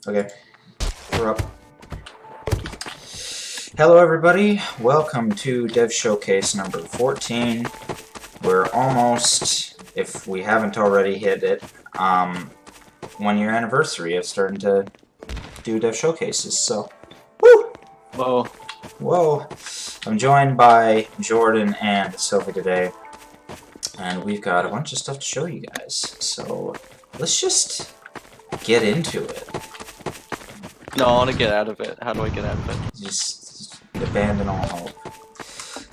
Okay, we're up. Hello everybody, welcome to Dev Showcase number 14. We're almost, if we haven't already hit it, 1 year anniversary of starting to do Dev Showcases, so, woo! Whoa. Whoa! I'm joined by Jordan and Sophie today, and we've got a bunch of stuff to show you guys, so let's just get into it. No, I want to get out of it. How do I get out of it? Just abandon all hope.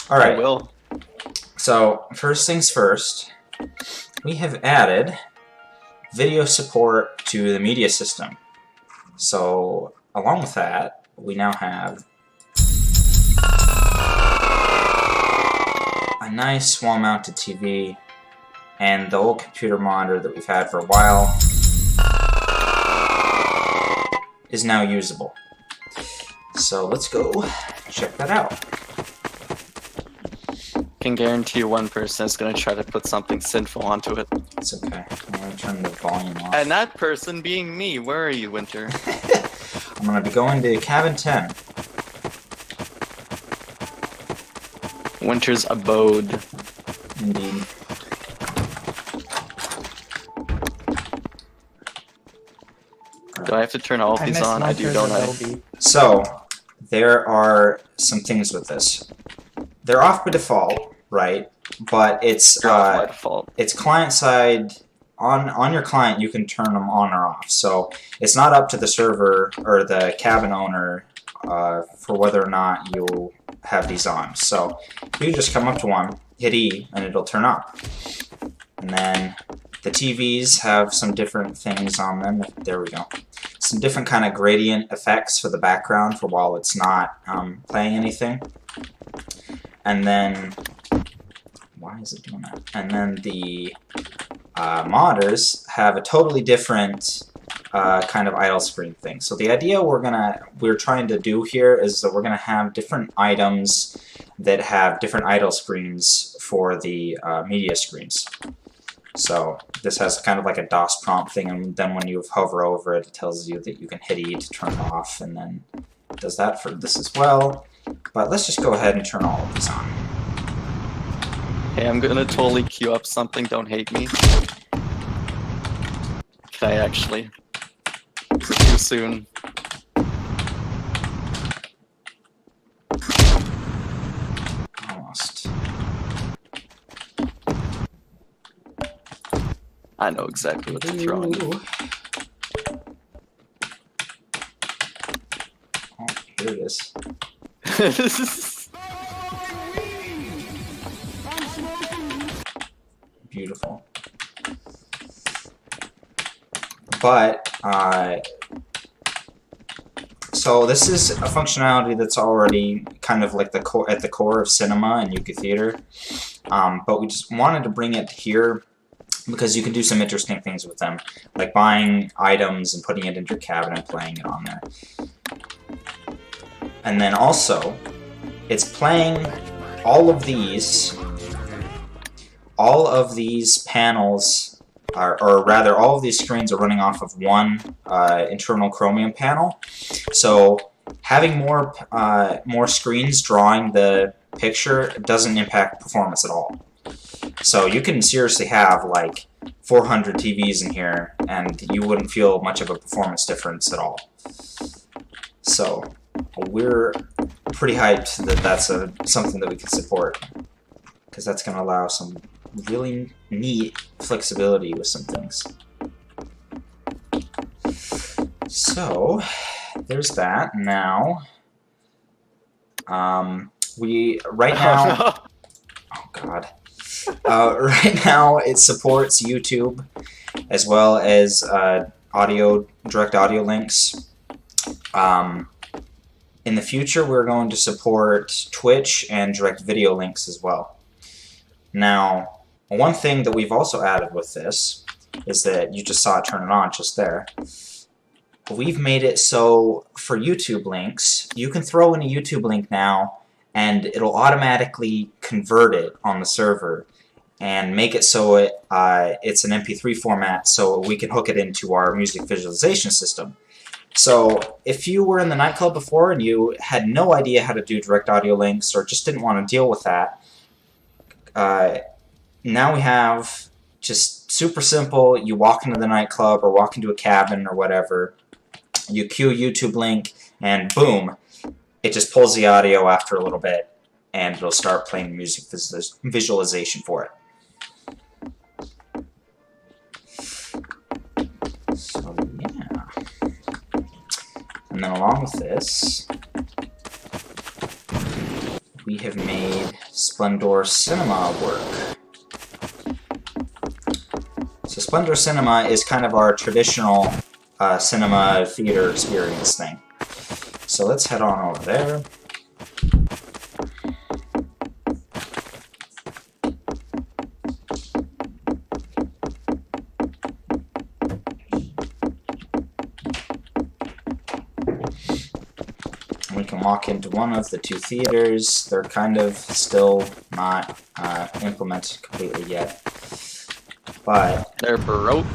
Alright. I will. So, first things first, we have added video support to the media system. So, along with that, we now have a nice wall-mounted TV and the old computer monitor that we've had for a while is now usable. So let's go check that out. Can guarantee you one person is going to try to put something sinful onto it. It's okay. I'm going to turn the volume off. And that person being me. Where are you, Winter? I'm going to be going to cabin 10. Winter's abode. Indeed. Do I have to turn all of these on? I do, don't I? So, there are some things with this. They're off by default, right? But it's By default. it's client side. On your client, you can turn them on or off. So it's not up to the server or the cabin owner for whether or not you'll have these on. So you just come up to one, hit E, and it'll turn on. And then the TVs have some different things on them. There we go. Some different kind of gradient effects for the background for while it's not playing anything. And then, why is it doing that? And then the modders have a totally different kind of idle screen thing. So the idea we're trying to do here is that we're gonna have different items that have different idle screens for the media screens. So this has kind of like a DOS prompt thing, and then when you hover over it, it tells you that you can hit E to turn it off, and then it does that for this as well. But let's just go ahead and turn all of these on. Hey, I'm going to totally queue up something. Don't hate me. Can I actually? Is it too soon? Almost. I know exactly what to throw in. Oh, here it is. Beautiful. But, so this is a functionality that's already kind of like at the core of cinema and Yuka Theater. But we just wanted to bring it here because you can do some interesting things with them, like buying items and putting it into your cabin and playing it on there. And then also, it's playing all of these panels, or rather all of these screens are running off of one internal Chromium panel. So having more screens drawing the picture doesn't impact performance at all. So you can seriously have like 400 TVs in here and you wouldn't feel much of a performance difference at all. So we're pretty hyped that that's something that we can support, because that's going to allow some really neat flexibility with some things. So there's that. Now right now oh god. Right now it supports YouTube as well as direct audio links. In the future we're going to support Twitch and direct video links as well. Now, one thing that we've also added with this is that you just saw it turn it on just there. We've made it so for YouTube links, you can throw in a YouTube link now and it'll automatically convert it on the server and make it so it's an MP3 format so we can hook it into our music visualization system. So if you were in the nightclub before and you had no idea how to do direct audio links or just didn't want to deal with that, now we have just super simple. You walk into the nightclub or walk into a cabin or whatever, you cue a YouTube link, and boom, it just pulls the audio after a little bit, and it'll start playing music visualization for it. So yeah. And then along with this, we have made Splendor Cinema work. So Splendor Cinema is kind of our traditional cinema theater experience thing. So let's head on over there. We can walk into one of the two theaters. They're kind of still not implemented completely yet, but They're broke.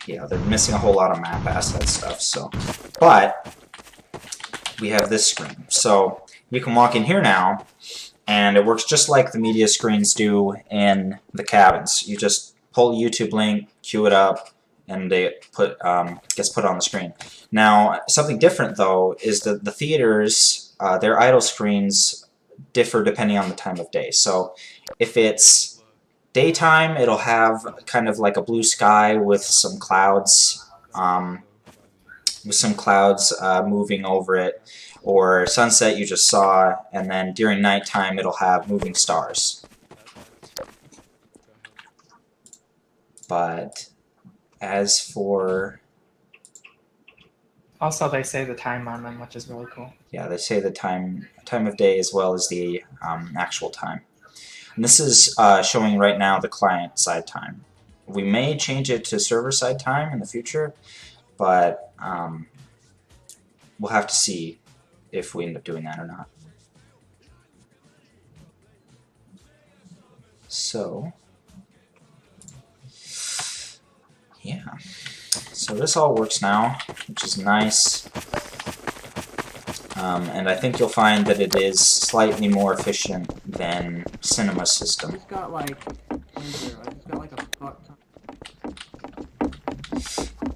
yeah, they're missing a whole lot of map asset stuff. So, but we have this screen, so you can walk in here now, and it works just like the media screens do in the cabins. You just pull a YouTube link, queue it up, and it gets put on the screen. Now, something different though is that the theaters, their idle screens differ depending on the time of day. So if it's daytime, it'll have kind of like a blue sky with some clouds, moving over it, or sunset you just saw, and then during nighttime it'll have moving stars. But as for... Also, they say the time on them, which is really cool. Yeah, they say the time of day as well as the actual time. And this is showing right now the client-side time. We may change it to server-side time in the future, but we'll have to see if we end up doing that or not. So, yeah. So this all works now, which is nice. And I think you'll find that it is slightly more efficient than Cinema System. It's got like, it's got like a fuck ton.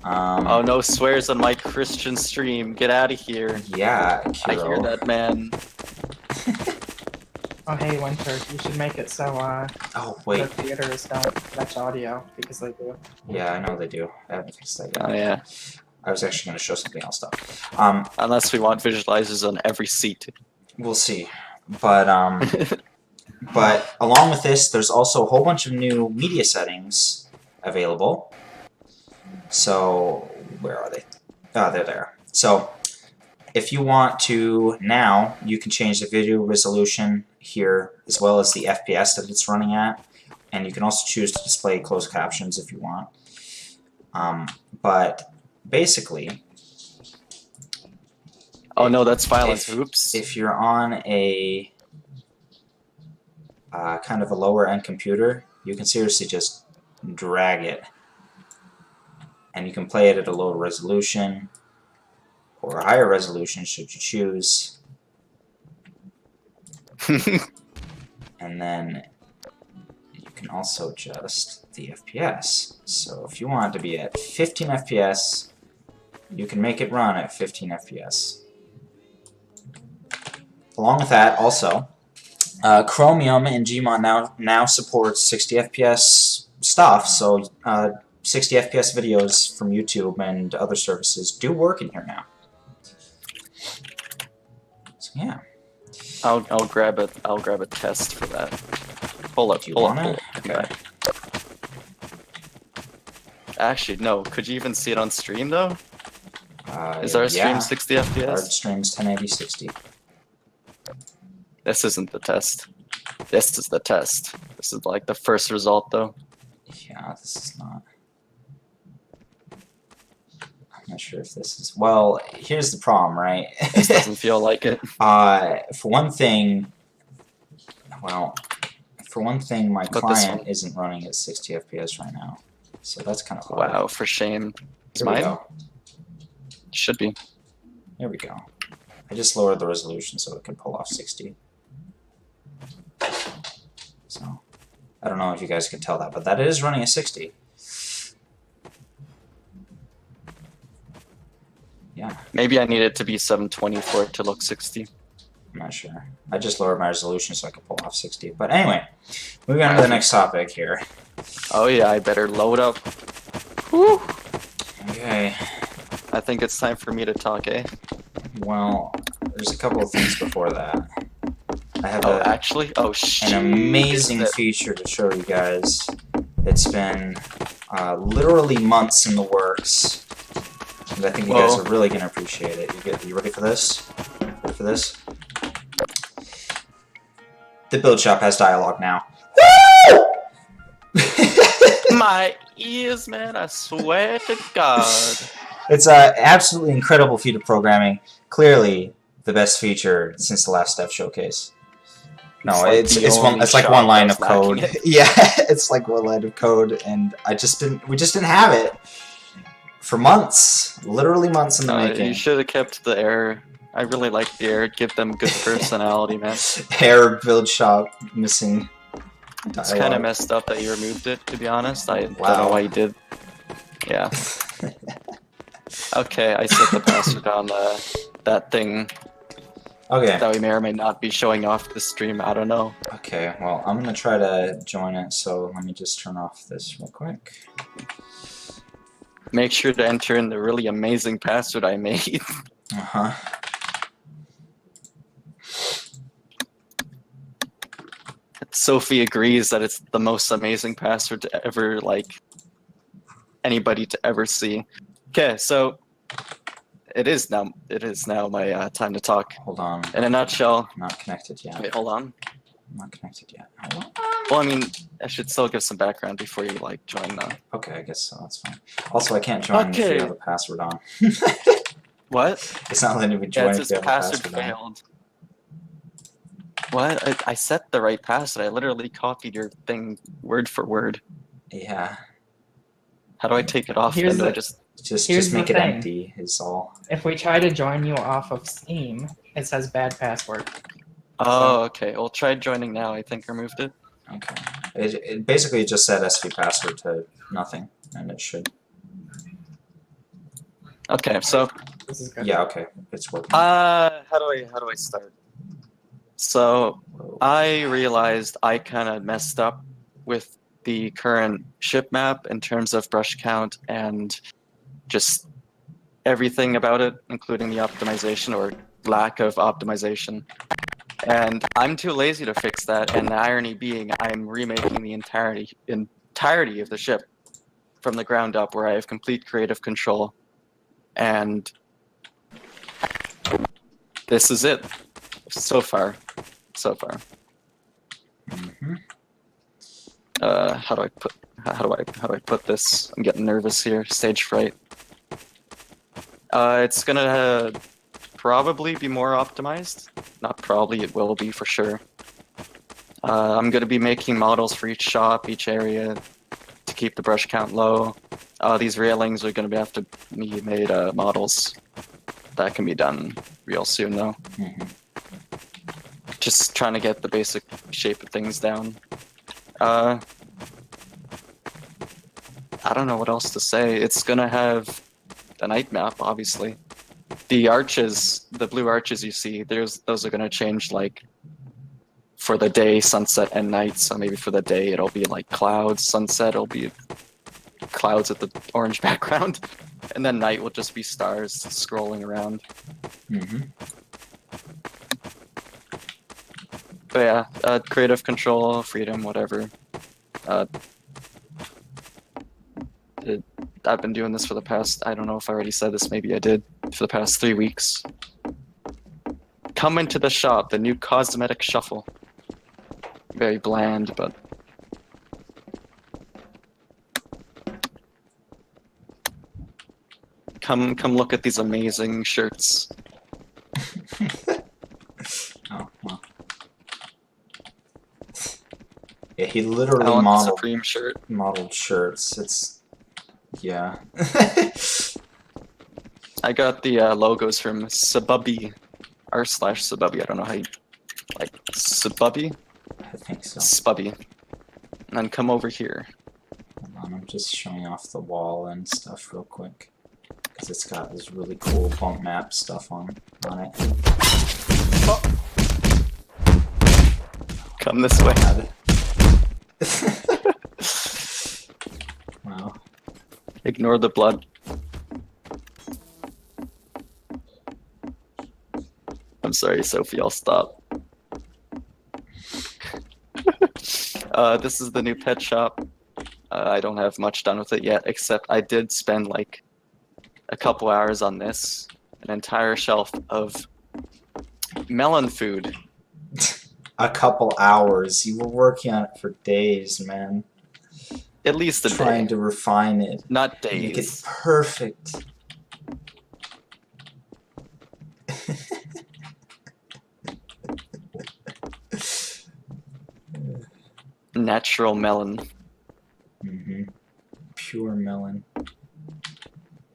Oh, no swears on my Christian stream. Get out of here. Yeah, I hear Kiro. that, man. Oh, hey, Winter, you should make it so Oh, the wait. theaters don't fetch audio, because they do. Yeah, I know they do. I haven't fixed that yet. Oh, yeah. I was actually going to show something else, though. Unless we want visualizers on every seat. We'll see. But, but along with this, there's also a whole bunch of new media settings available. So, where are they? Oh, they're there. So, if you want to now, you can change the video resolution here, as well as the FPS that it's running at. And you can also choose to display closed captions if you want. But basically... Oh no, that's violence. Oops. If you're on a kind of a lower end computer, you can seriously just drag it, and you can play it at a lower resolution or a higher resolution should you choose. And then you can also adjust the FPS. So if you want it to be at 15 FPS, you can make it run at 15 FPS. Along with that, also, Chromium and GMod now supports 60 FPS stuff, so 60 FPS videos from YouTube and other services do work in here now. So yeah. I'll grab a test for that. Pull up. Do you Pull up. want Pull it? up. Okay. Actually, no. Could you even see it on stream though? Is our stream yeah. 60 Our FPS? stream's 1080 60. This isn't the test. This is the test. This is like the first result though. Yeah, this is not. I'm not sure if this is. Well, here's the problem, right? This doesn't feel like it. For one thing, well, my But this client one- isn't running at 60 FPS right now, so that's kind of hard. Wow, for shame. Is Here we mine? go. Should be. There we go. I just lowered the resolution so it can pull off 60. So, I don't know if you guys can tell that, but that is running at 60. Yeah, Maybe I need it to be 720 for it to look 60. I'm not sure. I just lowered my resolution so I could pull off 60. But anyway, moving on to the next topic here. Oh yeah, I better load up. Whew. Okay, I think it's time for me to talk, eh? well, there's a couple of things before that. I have Oh, actually? Oh, an amazing is it? feature to show you guys. It's been literally months in the works. And I think you guys Whoa. are really going to appreciate it. You ready for this? Ready for this? The build shop has dialogue now. My ears, man, I swear to God. It's an absolutely incredible feat of programming. Clearly, the best feature since the last Steph showcase. No, like it's the one. only It's like shop one line that's of code. lacking it. Yeah, it's like one line of code, and we just didn't have it for months, literally months in the making. You should have kept the error. I really like the error. Give them good personality, man. Hair build shop missing. It's kind of messed up that you removed it, to be honest. I don't Wow. know why you did. Yeah. Okay, I set the password on that thing Okay. that we may or may not be showing off the stream. I don't know. Okay. Well, I'm gonna try to join it. So let me just turn off this real quick. Make sure to enter in the really amazing password I made. Uh-huh. Sophie agrees that it's the most amazing password to ever, like, anybody to ever see. Okay, so it is now my time to talk. Hold on. In a nutshell, Not connected yet. wait, hold on. Not connected yet. Hold on. Well, I mean, I should still give some background before you, like, join the... Okay, I guess so. That's fine. Also, I can't join if Okay. you have a password on. What? It's not letting me Yeah, join it if says you have a password password on. failed. What? I set the right password. I literally copied your thing word for word. Yeah. How do I take it off? Here's Then do I the- just... Here's Just make the it thing. empty is all. If we try to join you off of Steam, it says bad password. Oh, okay. Well, try joining now. I think I removed it. Okay. It basically just said SV password to nothing, and it should. Okay, so This is good. Yeah. Okay. It's working. how do I start? So Whoa. I realized I kind of messed up with the current ship map in terms of brush count and just everything about it, including the optimization or lack of optimization. And I'm too lazy to fix that, and the irony being I'm remaking the entirety of the ship from the ground up, where I have complete creative control. And this is it. So far. Mhm. How do I put this? I'm getting nervous here. Stage fright. It's gonna probably be more optimized. Not probably, it will be for sure. I'm gonna be making models for each shop, each area, to keep the brush count low. These railings are gonna have to be made models. That can be done real soon though. Mhm. Just trying to get the basic shape of things down. I don't know what else to say. It's gonna have a night map, obviously. The arches, the blue arches you see, those are gonna change like for the day, sunset, and night. So maybe for the day it'll be like clouds, sunset it'll be clouds with the orange background, and then night will just be stars scrolling around. Mhm. But yeah, creative control, freedom, whatever. I've been doing this for the past, I don't know if I already said this, maybe I did, for the past 3 weeks. Come into the shop, the new cosmetic shuffle. Very bland, but... Come look at these amazing shirts. Oh well. Yeah, he I literally want the modeled Supreme shirt. shirts. It's yeah. I got the logos from Sububby, r/Sububby. I don't know how you like Sububby, I think so. Spubby. And then come over here. Hold on, I'm just showing off the wall and stuff real quick. Because it's got this really cool bump map stuff on it. Oh. Come this way. Wow. Ignore the blood. I'm sorry, Sophie, I'll stop. This is the new pet shop. I don't have much done with it yet, except I did spend like a couple hours on this. An entire shelf of melon food. A couple hours. You were working on it for days, man. At least a Trying day. to refine it. Not Make it days. perfect. Natural melon. Mm-hmm. Pure melon.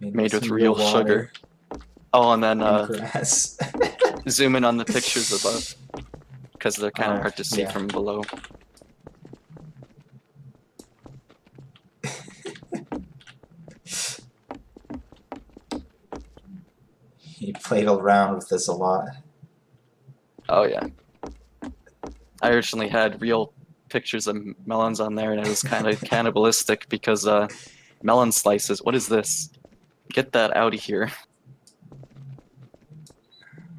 Made with some real water sugar. Oh, and then and grass. zoom in on the pictures above. Because they're kind of hard to see yeah. from below. He played around with this a lot. Oh yeah. I originally had real pictures of melons on there, and it was kind of cannibalistic because melon slices. What is this? Get that out of here.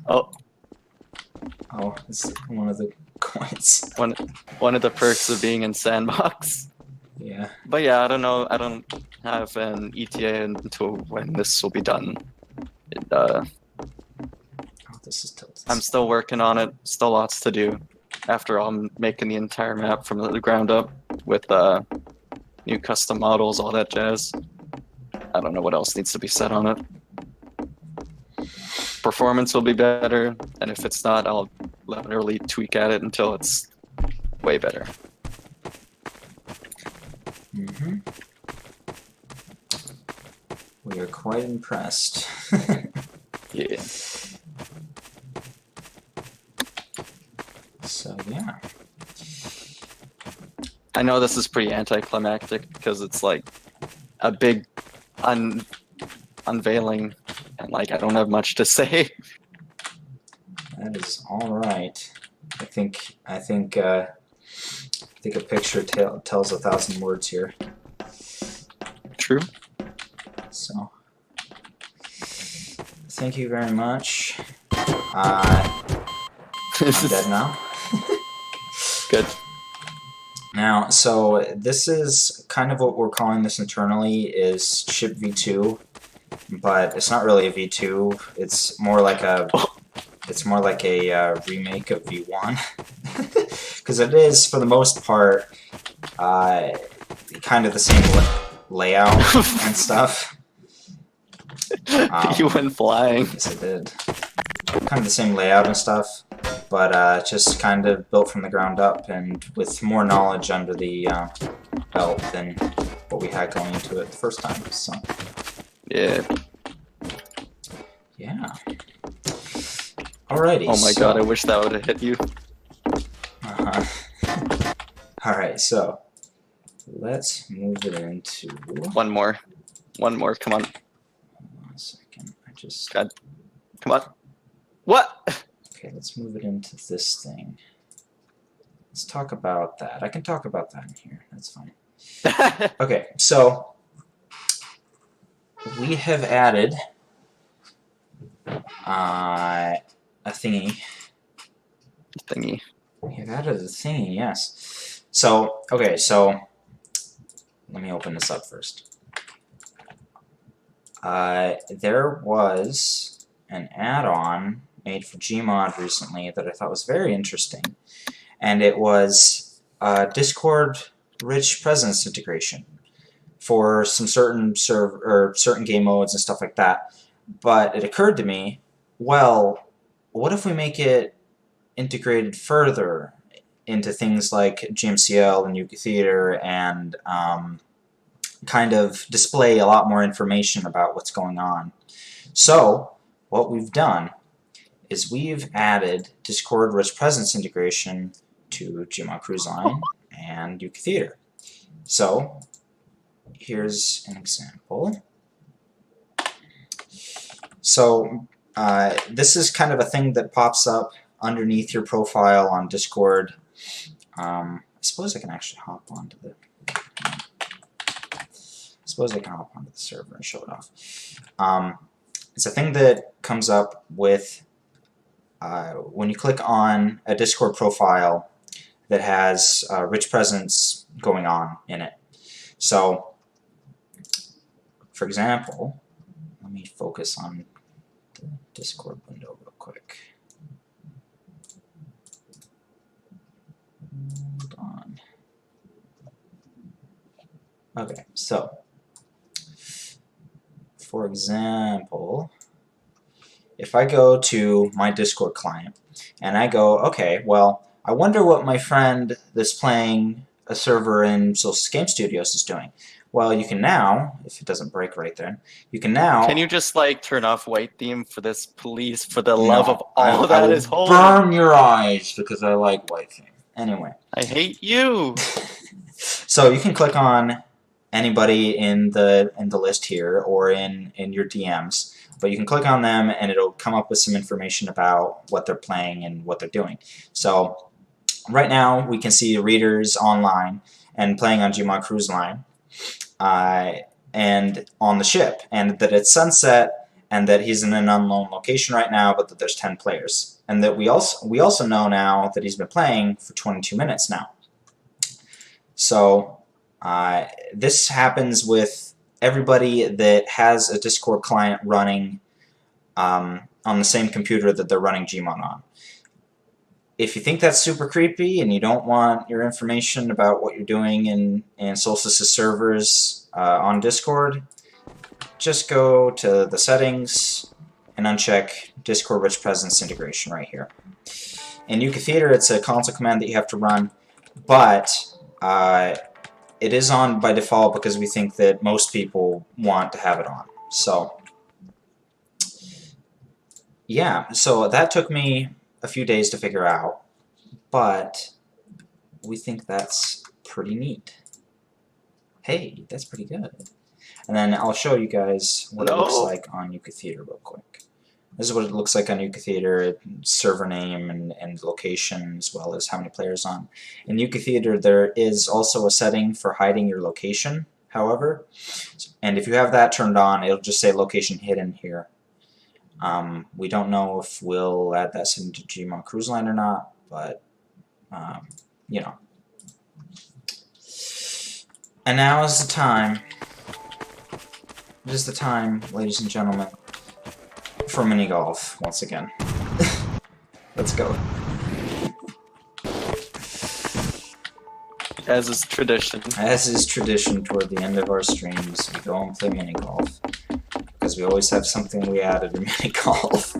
Oh, Oh, it's one of the coins. one of the perks of being in Sandbox. Yeah. But yeah, I don't know. I don't have an ETA until when this will be done. Oh, this is tilted. I'm still working on it. Still lots to do. After all, I'm making the entire map from the ground up with new custom models, all that jazz. I don't know what else needs to be said on it. Performance will be better, and if it's not, I'll literally tweak at it until it's way better. Mm-hmm. We are quite impressed. Yeah. So yeah. I know this is pretty anticlimactic because it's like a big unveiling, and like I don't have much to say. That is all right. I think a picture tells 1,000 words here. True. So, thank you very much. I'm dead now. Good. Now, so this is kind of what we're calling this internally is ship V2, but it's not really a V2. It's more like a remake of V1, because it is for the most part kind of the same layout and stuff. You went flying. Yes, I did. Kind of the same layout and stuff, but just kind of built from the ground up and with more knowledge under the belt than what we had going into it the first time. So Yeah. yeah. Alrighty. Oh my god, I wish that would have hit you. Alright, so let's move it into. One more. One more, come on. Hold on a second. I just. God. Come on. What? Okay, let's move it into this thing. Let's talk about that. I can talk about that in here. That's fine. Okay, so we have added a thingy. Thingy. We have added a thingy, yes. So, okay, so let me open this up first. There was an add-on made for GMod recently that I thought was very interesting, and it was Discord-rich presence integration for some certain certain game modes and stuff like that. But it occurred to me, well, what if we make it integrated further into things like GMCL and Yuka Theater and kind of display a lot more information about what's going on. So what we've done is we've added Discord Rich Presence integration to GMod Cruise Line and Yuka Theater. So here's an example. So this is kind of a thing that pops up underneath your profile on Discord. I suppose I can actually hop onto the server and show it off. It's a thing that comes up with when you click on a Discord profile that has rich presence going on in it. So, for example, let me focus on the Discord window real quick. Hold on. Okay, so for example, if I go to my Discord client and I go, okay, well, I wonder what my friend that's playing a server in Solstice Game Studios is doing. Well, you can now, if it doesn't break right there, you can now... Can you just, like, turn off white theme for this, please? For the love of I all that will is holy. burn your eyes because I like white theme. Anyway. I hate you. So you can click on anybody in the list here or in your DMs, but you can click on them and it'll come up with some information about what they're playing and what they're doing. So right now we can see readers online and playing on GMod Cruise Line and on the ship, and that it's sunset and that he's in an unknown location right now, but that there's 10 players, and that we also know now that he's been playing for 22 minutes now. So this happens with everybody that has a Discord client running on the same computer that they're running GMod on. If you think that's super creepy and you don't want your information about what you're doing in Solstice's servers on Discord, just go to the settings and uncheck Discord Rich Presence integration right here. In Yuka Theater, it's a console command that you have to run, but it is on by default because we think that most people want to have it on. So yeah, so that took me a few days to figure out, but we think that's pretty neat. Hey, that's pretty good. And then I'll show you guys what it looks like on Yuka Theater real quick. This is what it looks like on Yuka Theater, server name and location, as well as how many players on. In Yuka Theater, there is also a setting for hiding your location, however. And if you have that turned on, it'll just say location hidden here. We don't know if we'll add that setting to GMod Cruise Line or not, but, you know. And now is the time. It is the time, ladies and gentlemen, for mini golf once again. Let's go. As is tradition. As is tradition toward the end of our streams, we go and play mini golf. Because we always have something we added to mini golf.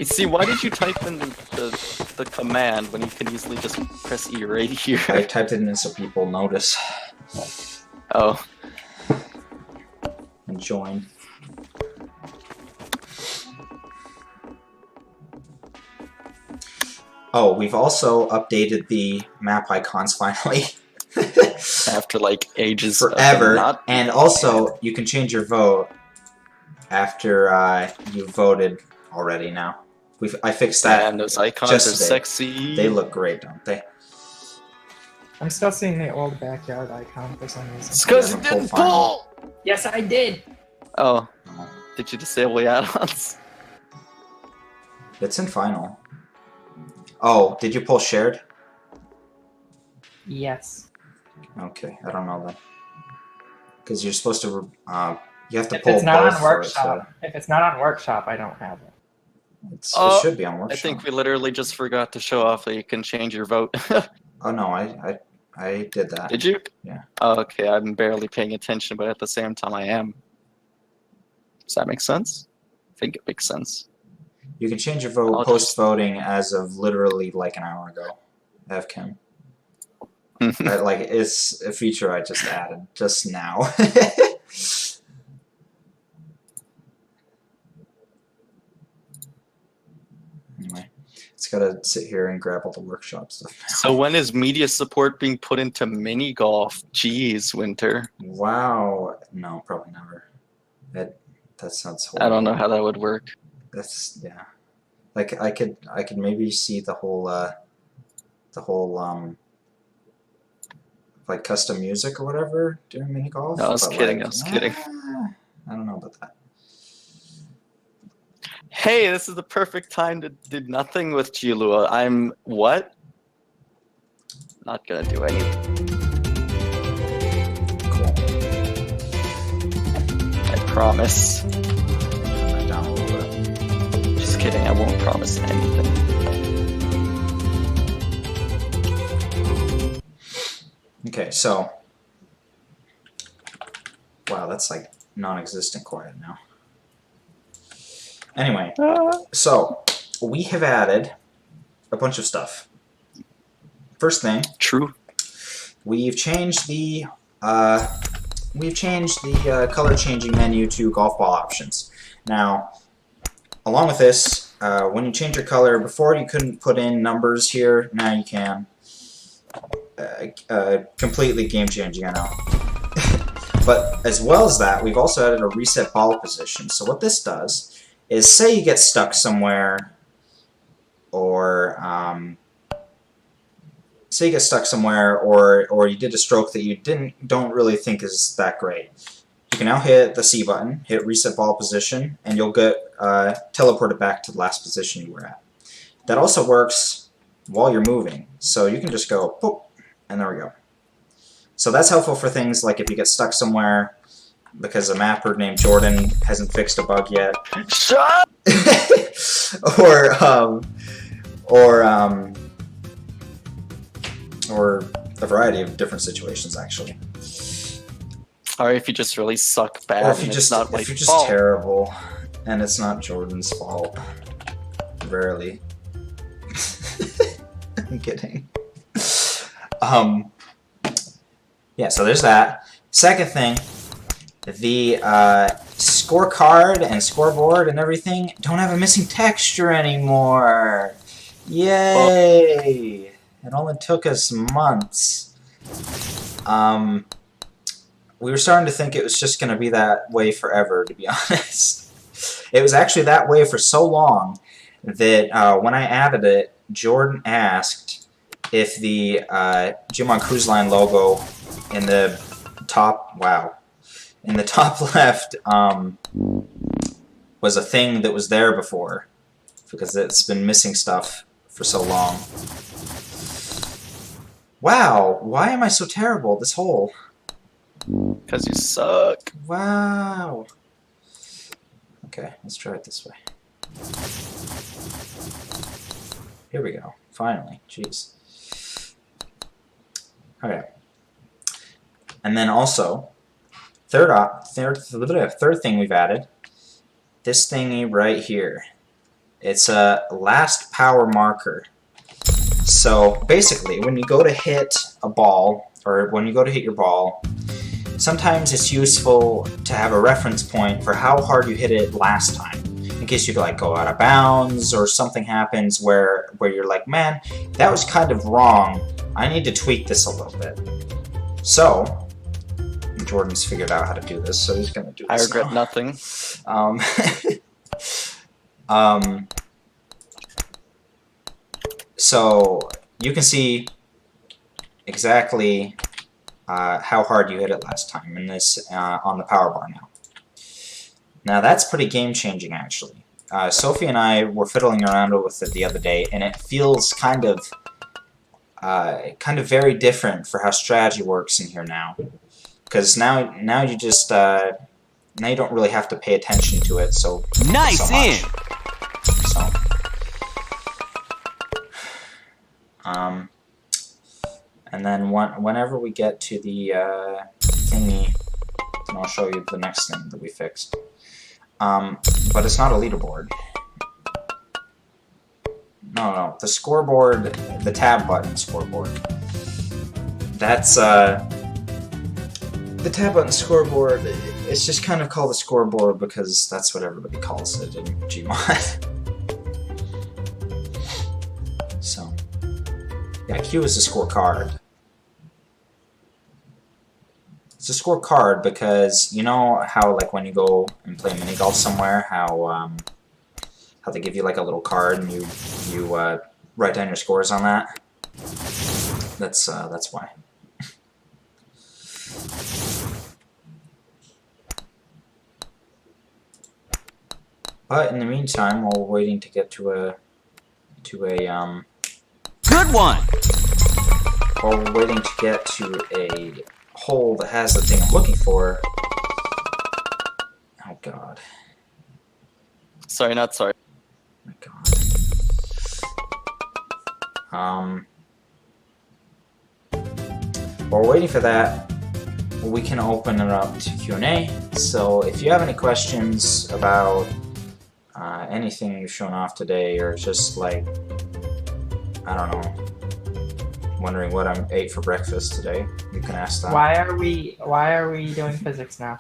See, why did you type in the command when you can easily just press E right here? I typed it in so people notice. Oh. And join. Oh, we've also updated the map icons finally. After like ages. Forever. And also, you can change your vote after you've voted already now. I fixed that. And those icons just are today. sexy. They look great, don't they? I'm still seeing the old backyard icon for some reason. It's because Yeah, it didn't full final. pull! Yes, I did! Oh. Did you disable the add-ons? It's in final. Oh, did you pull shared? Yes. Okay, I don't know that. Because you're supposed to, you have to If pull it's not both on for it, Workshop, if it's not on Workshop, I don't have it. it should be on Workshop. I think we literally just forgot to show off that you can change your vote. Oh no, I did that. Did you? Yeah. Oh, okay, I'm barely paying attention, but at the same time I am. Does that make sense? think it makes sense. You can change your vote I'll post-voting as of literally like an hour ago. FChem. Like, it's a feature I just added just now. Anyway, it's gotta sit here and grab all the workshop stuff now. So when is media support being put into mini golf? Jeez, Winter. Wow. No, probably never. That sounds horrible. I don't know how that would work. That's, yeah. Like, I could maybe see the whole like custom music or whatever during mini golf. No, I was but, kidding. like, I was kidding. I don't know about that. Hey, this is the perfect time to do nothing with Chilua. I'm what? Not gonna do anything. Cool. I promise. Turn that down a little bit. Just kidding. I won't promise anything. Okay, so wow, that's like non-existent quiet now. Anyway, so we have added a bunch of stuff. First thing, True. we've changed the color changing menu to golf ball options. Now, along with this, when you change your color, before you couldn't put in numbers here. Now you can. Completely game changing, I know. But as well as that, we've also added a reset ball position. So what this does is, say you get stuck somewhere, or say you get stuck somewhere, or you did a stroke that you don't really think is that great. You can now hit the C button, hit reset ball position, and you'll get teleported back to the last position you were at. That also works while you're moving, so you can just go boop, and there we go. So that's helpful for things like if you get stuck somewhere because a mapper named Jordan hasn't fixed a bug yet. Shut up! or a variety of different situations, actually. Or if you just really suck bad, Or if and you it's just not like, if you're just oh, terrible, and it's not Jordan's fault. Rarely. I'm kidding. Yeah, so there's that. Second thing, the scorecard and scoreboard and everything don't have a missing texture anymore. Yay! It only took us months. We were starting to think it was just going to be that way forever, to be honest. It was actually that way for so long that when I added it, Jordan asked if the GMod Cruise Line logo in the top, in the top left was a thing that was there before, because it's been missing stuff for so long. Wow, why am I so terrible? This hole. because you suck. Wow. Okay, let's try it this way. Here we go. Finally. Jeez. Okay. And then also, third thing we've added, this thingy right here. It's a last power marker. So basically, when you go to hit a ball, or when you go to hit your ball, sometimes it's useful to have a reference point for how hard you hit it last time, in case you like go out of bounds or something happens where you're like, man, that was kind of wrong. I need to tweak this a little bit. So Jordan's figured out how to do this, so he's gonna do this. I regret now. nothing. So you can see exactly how hard you hit it last time in this on the power bar now. Now that's pretty game-changing, actually. Sophie and I were fiddling around with it the other day, and it feels kind of very different for how strategy works in here now. Because now you just now you don't really have to pay attention to it so much. So. And then whenever we get to the thingy, then I'll show you the next thing that we fixed. But it's not a leaderboard. No, the scoreboard, the tab button scoreboard. That's, the tab button scoreboard, it's just kind of called a scoreboard because that's what everybody calls it in GMod. So, yeah, Q is a scorecard. It's a scorecard because, you know how, like, when you go and play mini golf somewhere, how they give you, like, a little card and you write down your scores on that? That's why. But in the meantime, while we're waiting to get to a good one. While we're waiting to get to a hole that has the thing I'm looking for. Oh God. Sorry, not sorry. Oh my God. While we're waiting for that, we can open it up to Q&A. So if you have any questions about anything you've shown off today, or just like, I don't know, wondering what I ate for breakfast today, you can ask that. Why are we doing physics now?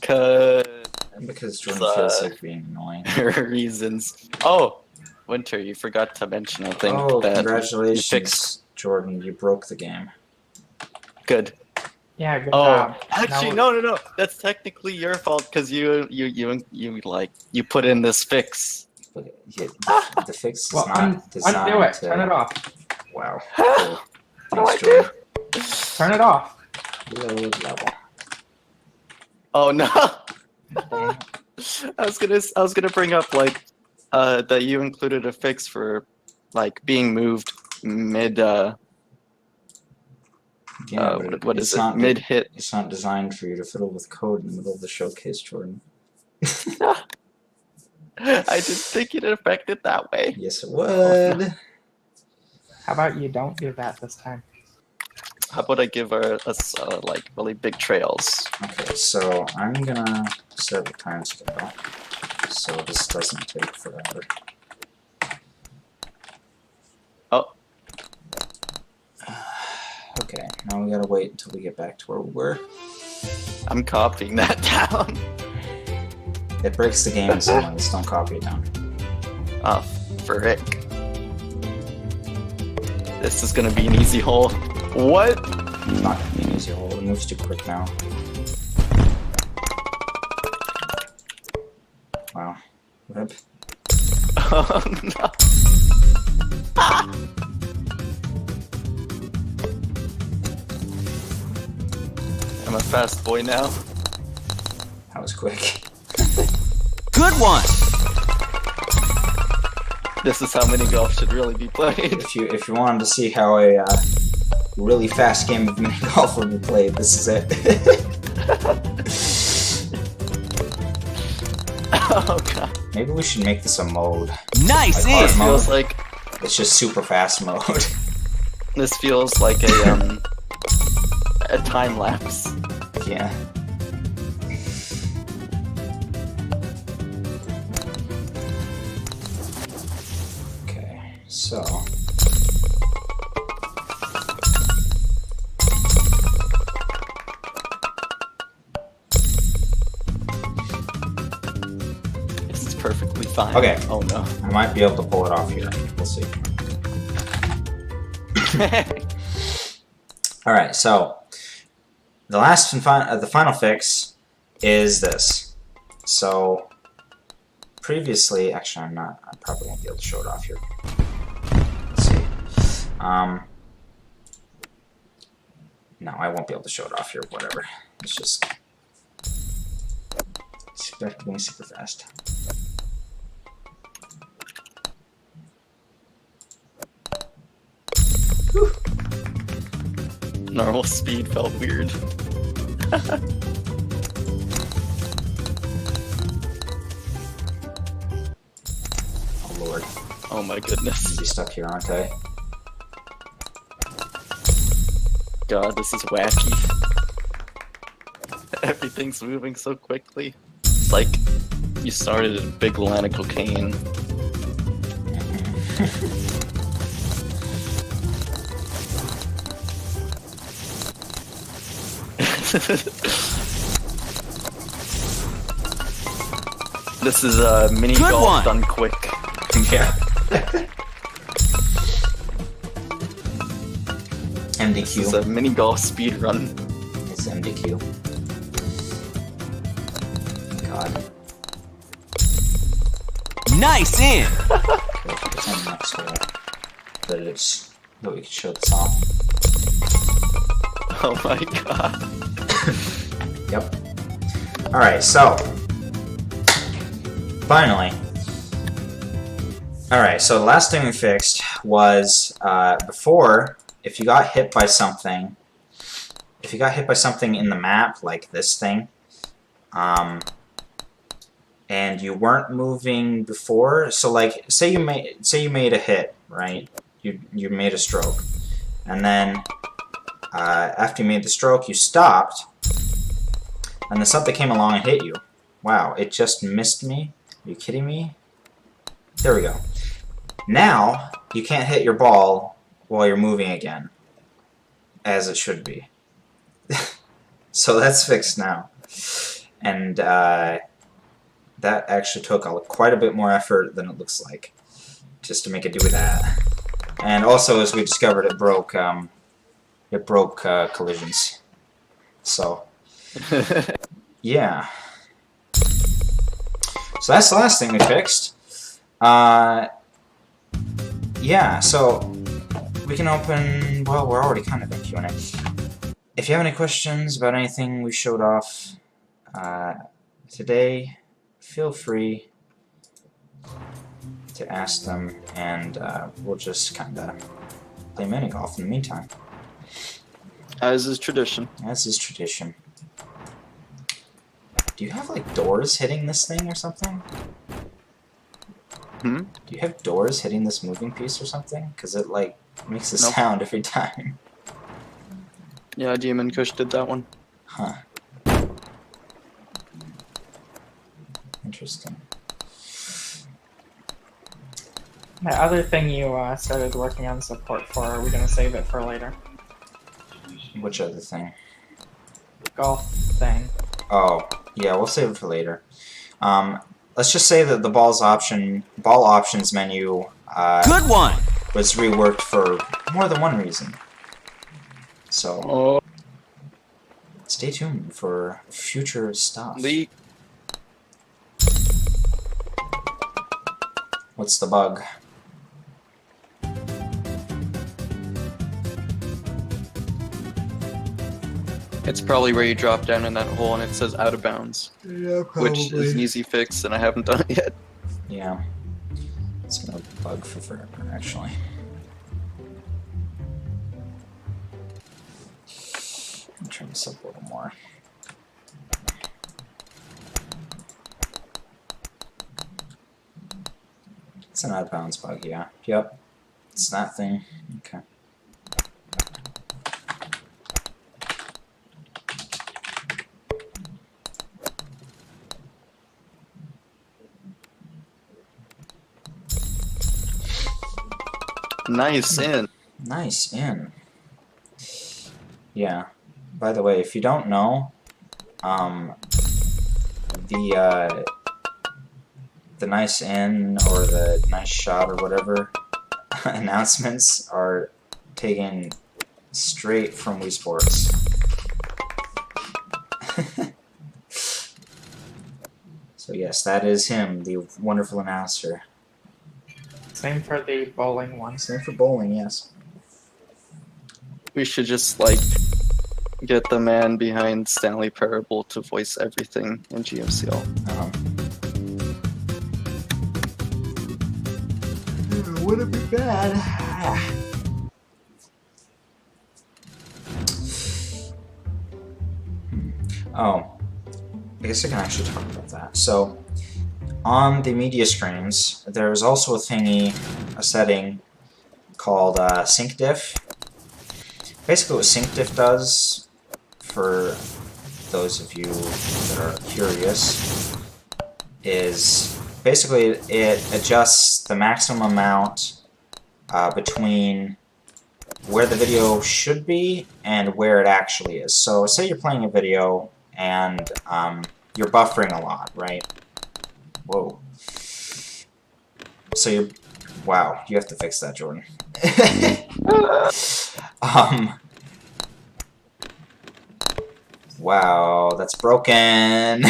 Because Jordan feels like being annoying. Reasons. Oh, Winter, you forgot to mention, I think, Oh, that congratulations, you fixed. Jordan, you broke the game. Good. Yeah, good Oh, job. actually, Now no. That's technically your fault because you put in this fix. But yeah, the fix is Well, not designed undo it. to... Turn it off. Wow. What do I Thanks, do? Jordan. Turn it off. Load level. Oh no! I was gonna bring up like that you included a fix for like being moved mid Yeah, but what it's is it? not Mid hit. It's not designed for you to fiddle with code in the middle of the showcase, Jordan. I didn't think it affected that way. Yes, it would. no. How about you don't do that this time? How about I give us like really big trails? Okay, so I'm gonna set the time scale so this doesn't take forever. Oh. Okay, now we gotta wait until we get back to where we were. I'm copying that down. It breaks the game in some ways, don't copy it down. Oh, frick. This is gonna be an easy hole. What? It's not gonna be an easy hole, it moves too quick now. Wow. Rip. Oh no. Ah! I'm a fast boy now. That was quick. Good one! This is how mini golf should really be played. If you wanted to see how a really fast game of mini golf would be played, this is it. Oh god. Maybe we should make this a mode. Nice! Like hard This feels mode. like It's just super fast mode. this feels like a time lapse. Yeah. Okay, so This is perfectly fine. Okay. Oh no. I might be able to pull it off here. We'll see. All right, so the last and the final fix is this. So previously, actually, I probably won't be able to show it off here. Let's see. No, I won't be able to show it off here. Whatever. It's just going super fast. Whew. Normal speed felt weird. Oh lord. Oh my I'm goodness. gonna be stuck here, aren't I? God, this is wacky. Everything's moving so quickly. It's like You started a big line of cocaine. This is a mini Good golf one. done quick. Yeah. This is a MDQ. mini golf speed run. It's MDQ. God. Nice in. It's on the next one. But it's that we can show this off. Oh my god. Yep. Alright, so finally. Alright, so the last thing we fixed was before, if you got hit by something in the map, like this thing, and you weren't moving before, so like say you made a hit, right? You made a stroke. And then after you made the stroke, you stopped, and then something came along and hit you. Wow, it just missed me? Are you kidding me? There we go. Now, you can't hit your ball while you're moving again, as it should be. So that's fixed now. And that actually took quite a bit more effort than it looks like, just to make it do that. And also, as we discovered, it broke collisions. So, yeah. So that's the last thing we fixed. Yeah, so we can open, well, we're already kind of in Q&A. If you have any questions about anything we showed off today, feel free to ask them, and we'll just kind of play mini golf in the meantime. As is tradition. As is tradition. Do you have, like, doors hitting this thing or something? Hmm? Do you have doors hitting this moving piece or something? Because it, like, makes a Nope. sound every time. Yeah, Demon Kush did that one. Huh. Interesting. The other thing you started working on support for, are we going to save it for later? Which other thing? Golf thing. Oh, yeah, we'll save it for later. Let's just say that the ball options menu Good one. was reworked for more than one reason. So Oh, stay tuned for future stuff. leak. What's the bug? It's probably where you drop down in that hole and it says out of bounds. Yeah, Which is an easy fix, and I haven't done it yet. Yeah. It's gonna bug for forever, actually. Let me turn this up a little more. It's an out of bounds bug, yeah. Yep. It's that thing. Okay. Nice in. Nice in. Yeah. By the way, if you don't know, the nice in or the nice shot or whatever announcements are taken straight from Wii Sports. So yes, that is him, the wonderful announcer. Same for the bowling one. Same for bowling, yes. We should just, like, get the man behind Stanley Parable to voice everything in GMCL. Would it be bad? Oh, I guess I can actually talk about that. So, on the media screens, there's also a setting called sync diff. Basically, what sync diff does, for those of you that are curious, is basically it adjusts the maximum amount between where the video should be and where it actually is. So say you're playing a video and you're buffering a lot, right? Whoa. So you're... Wow, you have to fix that, Jordan. Wow, that's broken.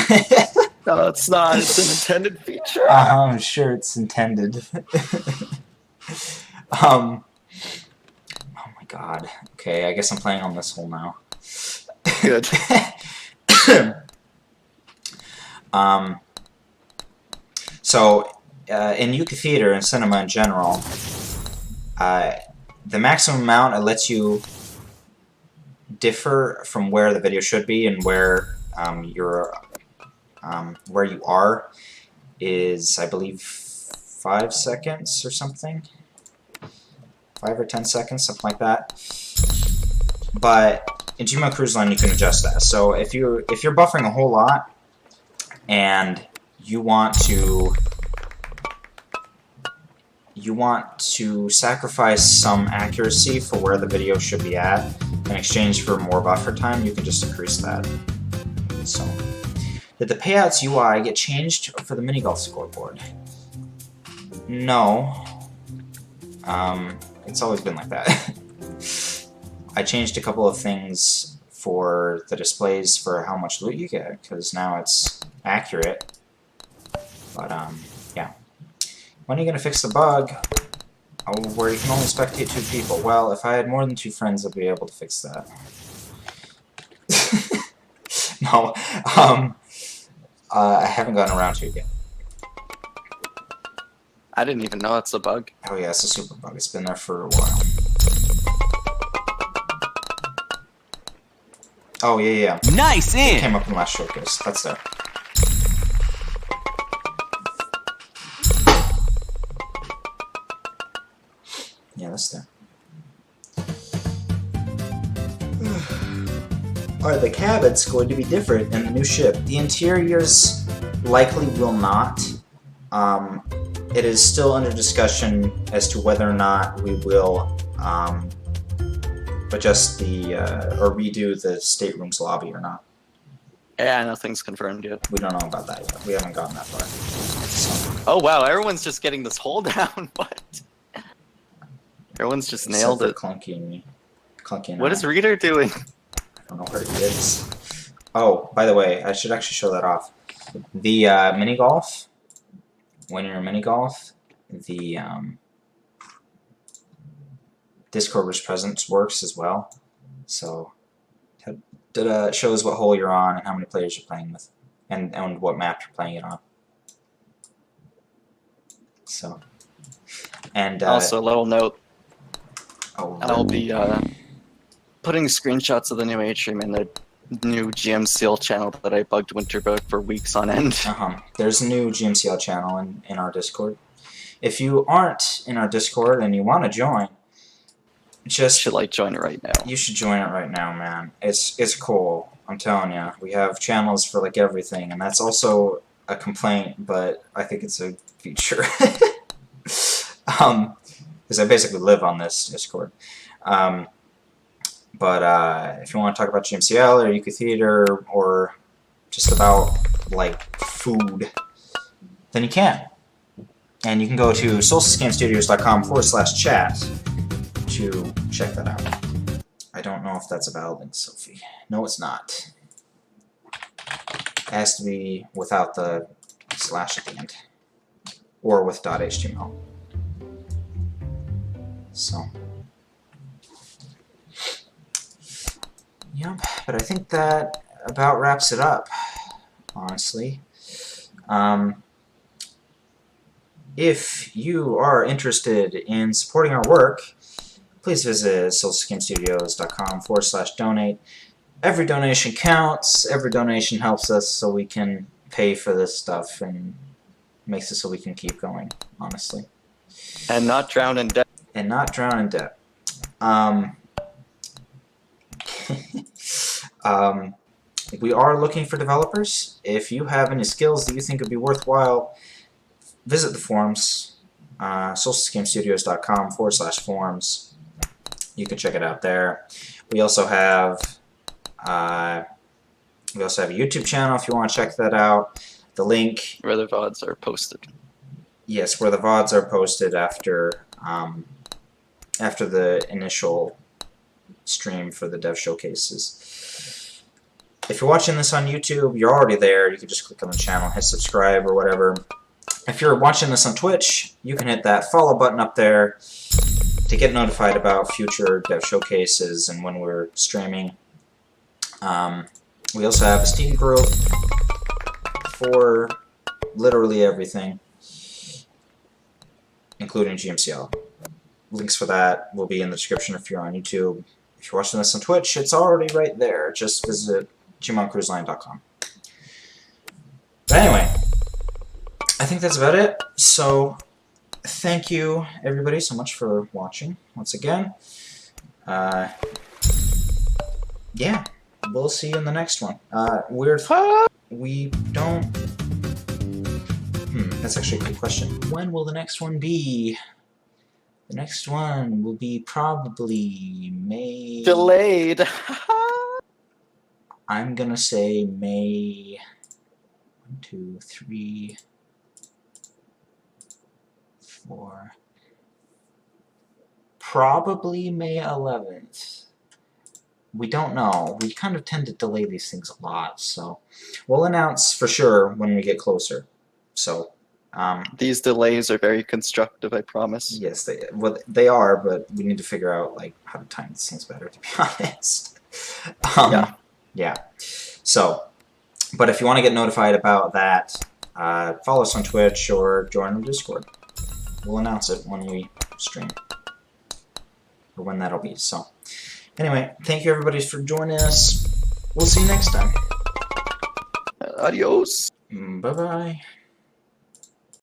No, it's not. It's an intended feature. I'm sure it's intended. Oh my god. Okay, I guess I'm playing on this hole now. Good. So, in Yuka Theater and cinema in general, the maximum amount it lets you differ from where the video should be and where where you are is, I believe, 5 seconds or something. 5 or 10 seconds, something like that. But in GMod Cruise Line, you can adjust that. So if you're buffering a whole lot and you want to sacrifice some accuracy for where the video should be at in exchange for more buffer time, you can just increase that. So, did the payouts UI get changed for the mini golf scoreboard? No. It's always been like that. I changed a couple of things for the displays for how much loot you get, because now it's accurate. But, yeah. When are you going to fix the bug where you can only spectate 2 people? Well, if I had more than 2 friends, I'd be able to fix that. No, I haven't gotten around to it yet. I didn't even know that's a bug. Oh yeah, it's a super bug. It's been there for a while. Oh yeah. Nice It in. came up in last showcase. That's there. Yeah, that's there. Are the cabins going to be different in the new ship? The interiors likely will not. It is still under discussion as to whether or not we will adjust the or redo the staterooms lobby or not. Yeah, nothing's confirmed yet. We don't know about that yet. We haven't gotten that far. So, Oh wow, everyone's just getting this hole down. What? Everyone's just nailed it. Clunky and What is Reader doing? I don't know where he is. Oh, by the way, I should actually show that off. The mini golf. When you're in mini golf, the Discord presence works as well. So it shows what hole you're on and how many players you're playing with, and what map you're playing it on. So, and Also, a little note. oh, I'll be putting screenshots of the new atrium in the new GMCL channel that I bugged Winterboat for weeks on end. There's a new GMCL channel in our Discord. If you aren't in our Discord and you want to join, just Should like join it right now. you should join it right now, man. It's cool. I'm telling you, we have channels for like everything, and that's also a complaint, but I think it's a feature. Because I basically live on this Discord. But if you want to talk about GMCL or Yuka Theater or just about like food, then you can. And you can go to solsticegamestudios.com/chat to check that out. I don't know if that's a valid link, Sophie. No, it's not. It has to be without the slash at the end. Or with .html. So. Yep, but I think that about wraps it up, honestly. If you are interested in supporting our work, please visit solsticegamestudios.com/donate. Every donation counts. Every donation helps us so we can pay for this stuff and makes it so we can keep going, honestly. And not drown in debt. And not drown in debt. we are looking for developers. If you have any skills that you think would be worthwhile, visit the forums, solsticegamestudios.com/forums. You can check it out there. We also have a YouTube channel if you want to check that out. The link, Where the VODs are posted. yes, where the VODs are posted after the initial stream for the dev showcases. If you're watching this on YouTube, you're already there. You can just click on the channel, hit subscribe or whatever. If you're watching this on Twitch, you can hit that follow button up there to get notified about future dev showcases and when we're streaming. We also have a Steam group for literally everything, including GMCL. Links for that will be in the description if you're on YouTube. If you're watching this on Twitch, it's already right there. Just visit GModCruiseLine.com. But anyway, I think that's about it. So, thank you everybody so much for watching once again. Yeah, we'll see you in the next one. We don't... that's actually a good question. When will the next one be? The next one will be probably May... Delayed! I'm gonna say May... 1, 2, 3... 4... Probably May 11th. We don't know. We kind of tend to delay these things a lot, so we'll announce for sure when we get closer. So, These delays are very constructive, I promise. yes, they are, but we need to figure out like how to time these things better, to be honest. Yeah. So, but if you want to get notified about that, follow us on Twitch or join our Discord. We'll announce it when we stream, or when that'll be. So, anyway, thank you everybody for joining us. We'll see you next time. Adios! Bye-bye.